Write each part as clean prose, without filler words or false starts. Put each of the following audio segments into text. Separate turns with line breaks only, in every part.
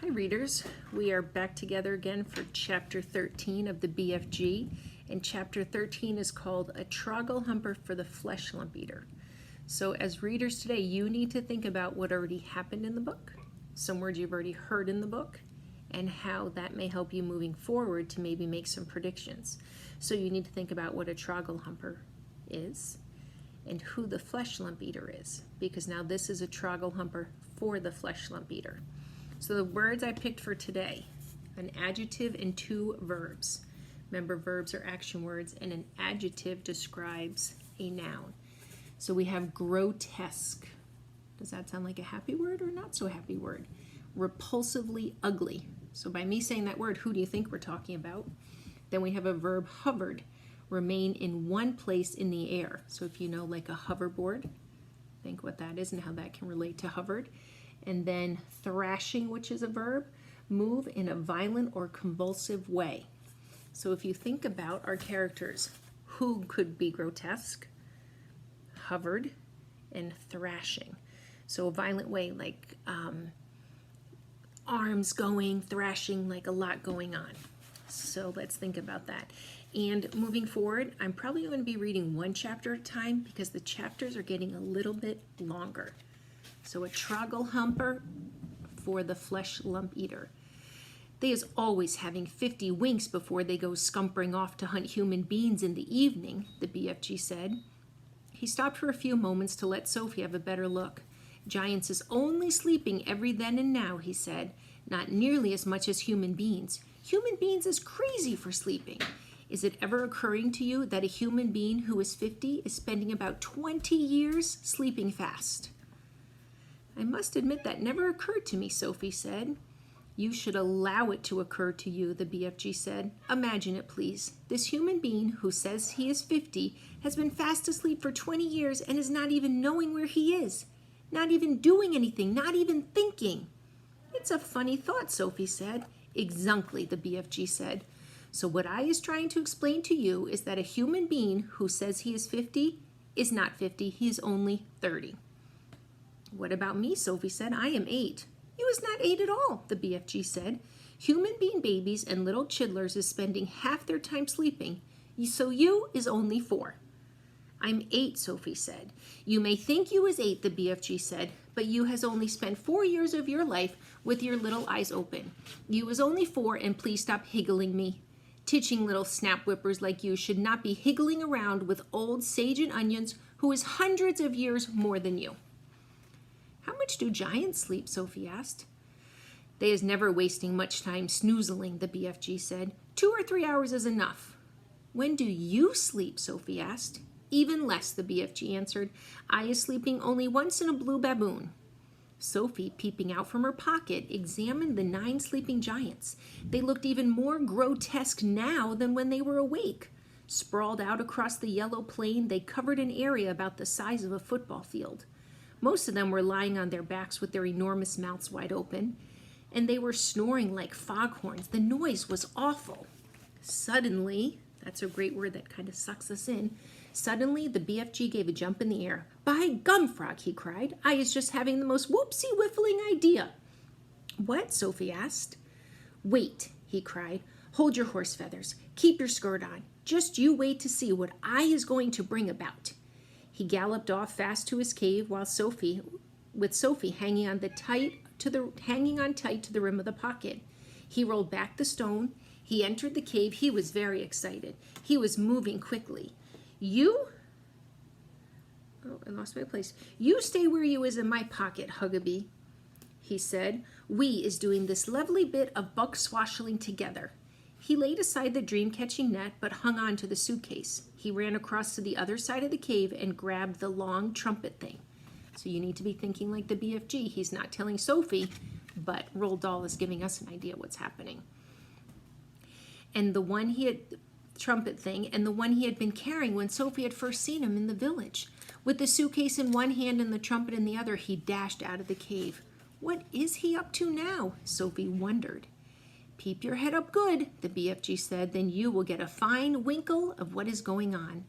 Hi readers, we are back together again for chapter 13 of the BFG, and chapter 13 is called A Trogglehumper for the Flesh Lump Eater. So as readers today, you need to think about what already happened in the book, some words you've already heard in the book, and how that may help you moving forward to maybe make some predictions. So you need to think about what a trogglehumper is and who the flesh lump eater is, because now this is a trogglehumper for the flesh lump eater. So the words I picked for today, an adjective and two verbs. Remember, verbs are action words, and an adjective describes a noun. So we have grotesque. Does that sound like a happy word or not so happy word? Repulsively ugly. So by me saying that word, who do you think we're talking about? Then we have a verb, hovered, remain in one place in the air. So if you know, like a hoverboard, think what that is and how that can relate to hovered. And then thrashing, which is a verb, move in a violent or convulsive way. So if you think about our characters, who could be grotesque, hovered, and thrashing. So a violent way, like arms going, thrashing, like a lot going on. So let's think about that. And moving forward, I'm probably going to be reading one chapter at a time because the chapters are getting a little bit longer. So a trogglehumper for the flesh lump eater. They is always having 50 winks before they go scumpering off to hunt human beings in the evening, the BFG said. He stopped for a few moments to let Sophie have a better look. Giants is only sleeping every then and now, he said. Not nearly as much as human beings. Human beings is crazy for sleeping. Is it ever occurring to you that a human being who is 50 is spending about 20 years sleeping fast? I must admit that never occurred to me, Sophie said. You should allow it to occur to you, the BFG said. Imagine it, please. This human being who says he is 50 has been fast asleep for 20 years and is not even knowing where he is. Not even doing anything, not even thinking. It's a funny thought, Sophie said. Exactly, the BFG said. So what I is trying to explain to you is that a human being who says he is 50 is not 50, he is only 30. What about me, Sophie said. I am 8. You is not 8 at all, the BFG said. Human being babies and little chidlers is spending half their time sleeping, so you is only 4. I'm 8, Sophie said. You may think you is 8, the BFG said, but you has only spent 4 years of your life with your little eyes open. You is only 4, and please stop higgling me. Titching little snap whippers like you should not be higgling around with old sage and onions who is hundreds of years more than you. How much do giants sleep? Sophie asked. They is never wasting much time snoozling, the BFG said. 2 or 3 hours is enough. When do you sleep? Sophie asked. Even less, the BFG answered. I is sleeping only once in a blue baboon. Sophie, peeping out from her pocket, examined the 9 sleeping giants. They looked even more grotesque now than when they were awake. Sprawled out across the yellow plain, they covered an area about the size of a football field. Most of them were lying on their backs with their enormous mouths wide open, and they were snoring like foghorns. The noise was awful. Suddenly, that's a great word that kind of sucks us in. Suddenly, the BFG gave a jump in the air. By gum frog, he cried. I is just having the most whoopsie-whiffling idea. What? Sophie asked. Wait, he cried. Hold your horse feathers. Keep your skirt on. Just you wait to see what I is going to bring about. He galloped off fast to his cave while Sophie hanging on tight to the rim of the pocket. He rolled back the stone. He entered the cave. He was very excited. He was moving quickly. I lost my place. You stay where you is in my pocket, Huggabee, he said. We is doing this lovely bit of buck swashing together. He laid aside the dream-catching net, but hung on to the suitcase. He ran across to the other side of the cave and grabbed the long trumpet thing. So you need to be thinking like the BFG. He's not telling Sophie, but Roald Dahl is giving us an idea what's happening. And the trumpet thing, and the one he had been carrying when Sophie had first seen him in the village. With the suitcase in one hand and the trumpet in the other, he dashed out of the cave. What is he up to now? Sophie wondered. Keep your head up good, the BFG said, then you will get a fine winkle of what is going on.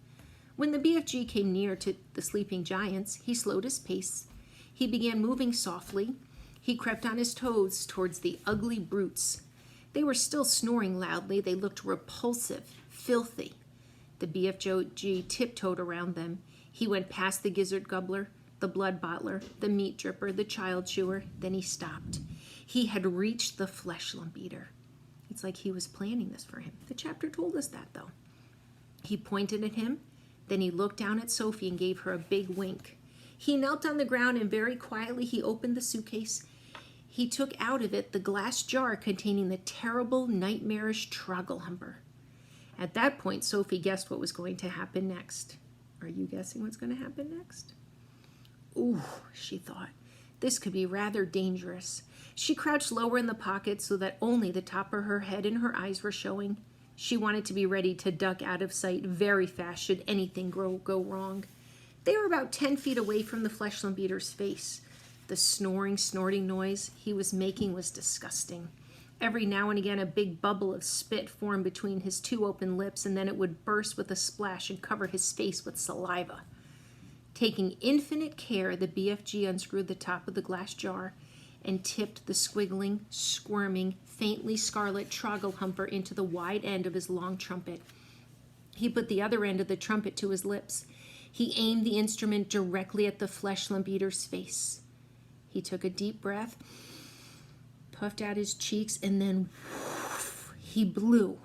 When the BFG came near to the sleeping giants, he slowed his pace. He began moving softly. He crept on his toes towards the ugly brutes. They were still snoring loudly. They looked repulsive, filthy. The BFG tiptoed around them. He went past the gizzard gobbler, the blood bottler, the meat dripper, the child chewer. Then he stopped. He had reached the flesh lump eater. It's like he was planning this for him. The chapter told us that, though. He pointed at him. Then he looked down at Sophie and gave her a big wink. He knelt on the ground and very quietly he opened the suitcase. He took out of it the glass jar containing the terrible, nightmarish Trogglehumper. At that point, Sophie guessed what was going to happen next. Are you guessing what's going to happen next? Ooh, she thought. This could be rather dangerous. She crouched lower in the pocket so that only the top of her head and her eyes were showing. She wanted to be ready to duck out of sight very fast should anything go wrong. They were about 10 feet away from the flesh lump eater's face. The snoring, snorting noise he was making was disgusting. Every now and again, a big bubble of spit formed between his two open lips, and then it would burst with a splash and cover his face with saliva. Taking infinite care, the BFG unscrewed the top of the glass jar and tipped the squiggling, squirming, faintly scarlet Trogglehumper into the wide end of his long trumpet. He put the other end of the trumpet to his lips. He aimed the instrument directly at the flesh lump eater's face. He took a deep breath, puffed out his cheeks, and then he blew.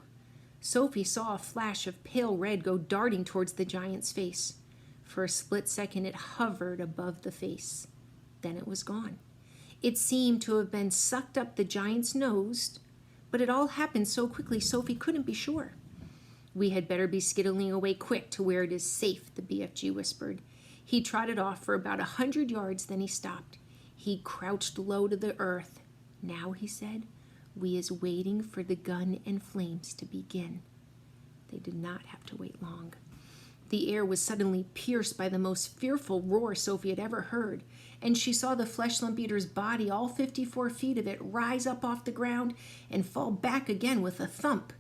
Sophie saw a flash of pale red go darting towards the giant's face. For a split second, it hovered above the face. Then it was gone. It seemed to have been sucked up the giant's nose, but it all happened so quickly Sophie couldn't be sure. We had better be skittling away quick to where it is safe, the BFG whispered. He trotted off for about 100 yards, then he stopped. He crouched low to the earth. Now, he said, we is waiting for the gun and flames to begin. They did not have to wait long. The air was suddenly pierced by the most fearful roar Sophie had ever heard, and she saw the flesh lump eater's body, all 54 feet of it, rise up off the ground and fall back again with a thump.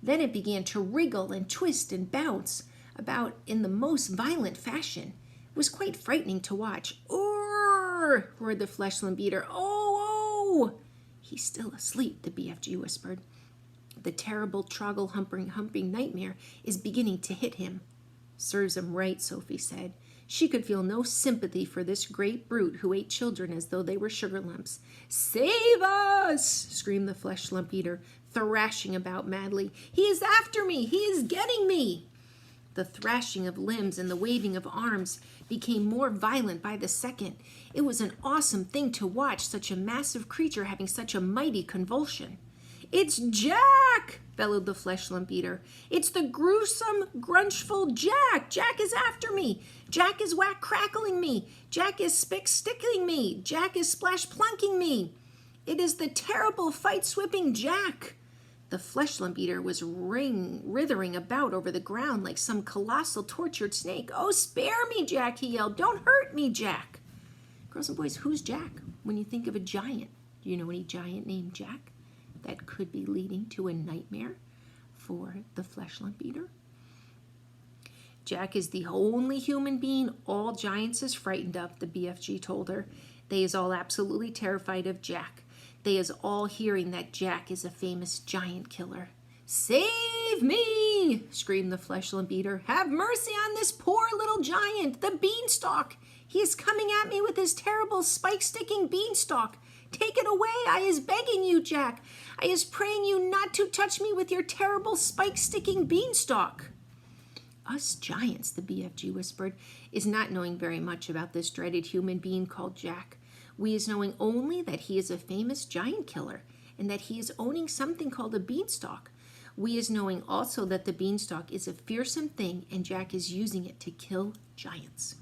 Then it began to wriggle and twist and bounce about in the most violent fashion. It was quite frightening to watch. "Urgh!" roared the flesh lump eater. "Oh, oh!" "He's still asleep," the BFG whispered. "The terrible Troggle-humping nightmare is beginning to hit him." "Serves him right," Sophie said. She could feel no sympathy for this great brute who ate children as though they were sugar lumps. "Save us!" screamed the flesh lump eater, thrashing about madly. "He is after me! He is getting me!" The thrashing of limbs and the waving of arms became more violent by the second. It was an awesome thing to watch, such a massive creature having such a mighty convulsion. "It's Jack!" bellowed the flesh lump eater. "It's the gruesome, grunchful Jack! Jack is after me! Jack is whack-crackling me! Jack is spick-sticking me! Jack is splash-plunking me! It is the terrible fight-swipping Jack!" The flesh lump eater was writhing about over the ground like some colossal tortured snake. "Oh, spare me, Jack!" he yelled. "Don't hurt me, Jack!" Girls and boys, who's Jack when you think of a giant? Do you know any giant named Jack that could be leading to a nightmare for the flesh lump eater? "Jack is the only human being all giants is frightened of," the BFG told her. "They is all absolutely terrified of Jack. They is all hearing that Jack is a famous giant killer." "Save me!" screamed the flesh lump eater. "Have mercy on this poor little giant, the beanstalk. He is coming at me with his terrible spike-sticking beanstalk. Take it away, I is begging you, Jack. I is praying you not to touch me with your terrible spike-sticking beanstalk." "Us giants," the BFG whispered, "is not knowing very much about this dreaded human being called Jack. We is knowing only that he is a famous giant killer and that he is owning something called a beanstalk. We is knowing also that the beanstalk is a fearsome thing and Jack is using it to kill giants."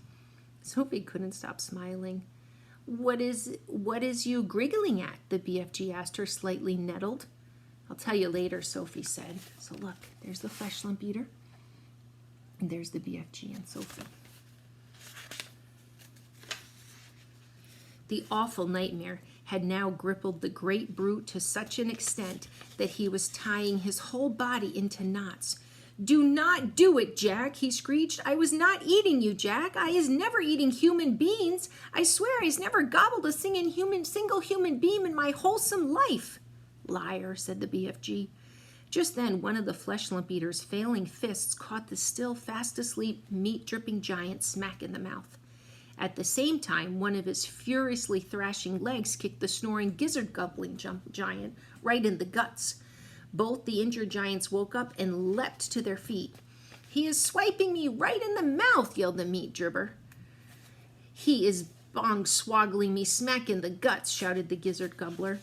Sophie couldn't stop smiling. What is you griggling at?" the BFG asked her, slightly nettled. "I'll tell you later," Sophie said. So look, there's the flesh lump eater, and there's the BFG and Sophie. The awful nightmare had now crippled the great brute to such an extent that he was tying his whole body into knots, "Do not do it, Jack," he screeched. "I was not eating you, Jack. I is never eating human beings. I swear I is never gobbled a single human being in my wholesome life." "Liar," said the BFG. Just then, one of the flesh lump eater's failing fists caught the still fast asleep, meat-dripping giant smack in the mouth. At the same time, one of his furiously thrashing legs kicked the snoring gizzard-gobbling giant right in the guts. Both the injured giants woke up and leapt to their feet. "He is swiping me right in the mouth," yelled the meat dribber. "He is bong-swoggling me smack in the guts," shouted the gizzard gobbler.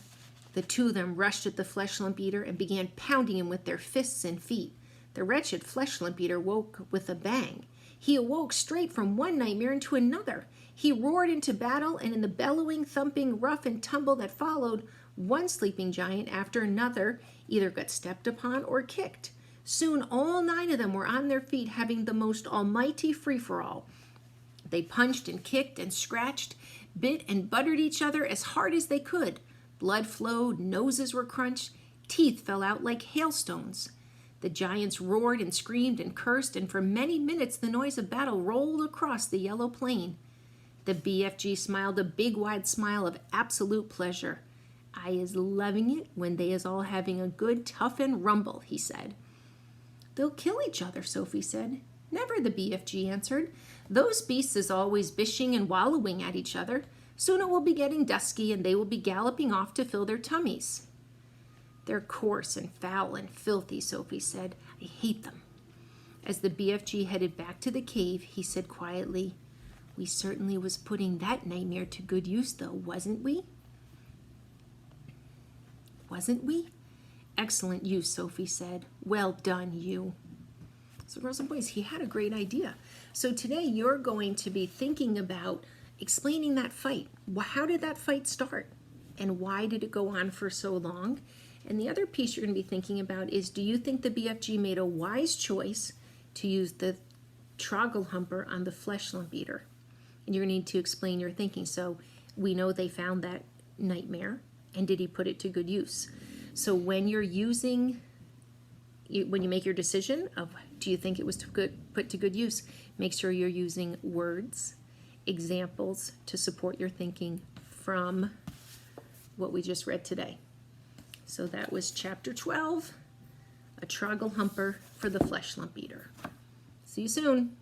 The two of them rushed at the flesh lump eater and began pounding him with their fists and feet. The wretched flesh lump eater woke with a bang. He awoke straight from one nightmare into another. He roared into battle, and in the bellowing, thumping, rough and tumble that followed, one sleeping giant after another either got stepped upon or kicked. Soon all 9 of them were on their feet, having the most almighty free-for-all. They punched and kicked and scratched, bit and buttered each other as hard as they could. Blood flowed, noses were crunched, teeth fell out like hailstones. The giants roared and screamed and cursed, and for many minutes the noise of battle rolled across the yellow plain. The BFG smiled a big wide smile of absolute pleasure. "I is loving it when they is all having a good toughin' rumble," he said. "They'll kill each other," Sophie said. "Never," the BFG answered. "Those beasts is always bishing and wallowing at each other. Soon it will be getting dusky, and they will be galloping off to fill their tummies." "They're coarse and foul and filthy," Sophie said. "I hate them." As the BFG headed back to the cave, he said quietly, "We certainly was putting that nightmare to good use, though, wasn't we?" "Wasn't we?" "Excellent use," Sophie said. "Well done, you." So girls and boys, he had a great idea. So today you're going to be thinking about explaining that fight. How did that fight start? And why did it go on for so long? And the other piece you're going to be thinking about is, do you think the BFG made a wise choice to use the Trogglehumper on the flesh lump eater? And you're going to need to explain your thinking. So we know they found that nightmare, and did he put it to good use? So when you're when you make your decision of do you think it was put to good use, make sure you're using words, examples to support your thinking from what we just read today. So that was chapter 12, a Trogglehumper for the flesh lump eater. See you soon.